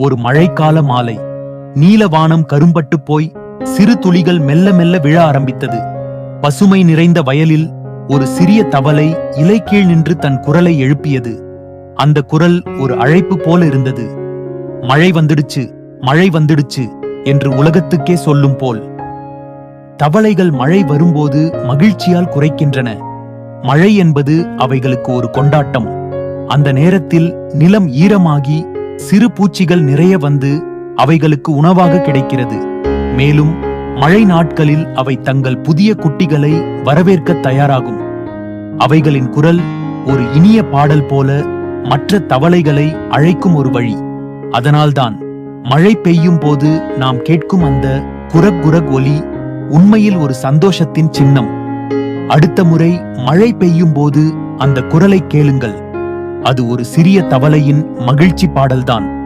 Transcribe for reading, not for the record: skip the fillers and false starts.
ஒரு மழைக்கால மாலை. நீலவானம் கரும்பட்டு போய் சிறு துளிகள் மெல்ல மெல்ல விழ ஆரம்பித்தது. பசுமை நிறைந்த வயலில் ஒரு சிறிய தவளை இலை கீழ் நின்று தன் குரலை எழுப்பியது. அந்த குரல் ஒரு அழைப்பு போல இருந்தது. மழை வந்துடுச்சு, மழை வந்துடுச்சு என்று உலகத்துக்கே சொல்லும் போல். தவளைகள் மழை வரும்போது மகிழ்ச்சியால் குறைக்கின்றன. மழை என்பது அவைகளுக்கு ஒரு கொண்டாட்டம். அந்த நேரத்தில் நிலம் ஈரமாகி சிறு பூச்சிகள் நிறைய வந்து அவைகளுக்கு உணவாக கிடைக்கிறது. மேலும் மழை நாட்களில் அவை தங்கள் புதிய குட்டிகளை வரவேற்க தயாராகும். அவைகளின் குரல் ஒரு இனிய பாடல் போல மற்ற தவளைகளை அழைக்கும் ஒரு வழி. அதனால்தான் மழை பெய்யும் போது நாம் கேட்கும் அந்த குரக் குரக் ஒலி உண்மையில் ஒரு சந்தோஷத்தின் சின்னம். அடுத்த முறை மழை பெய்யும் போது அந்த குரலை கேளுங்கள். அது ஒரு சிறிய தவளையின் மகிழ்ச்சி பாடல்தான்.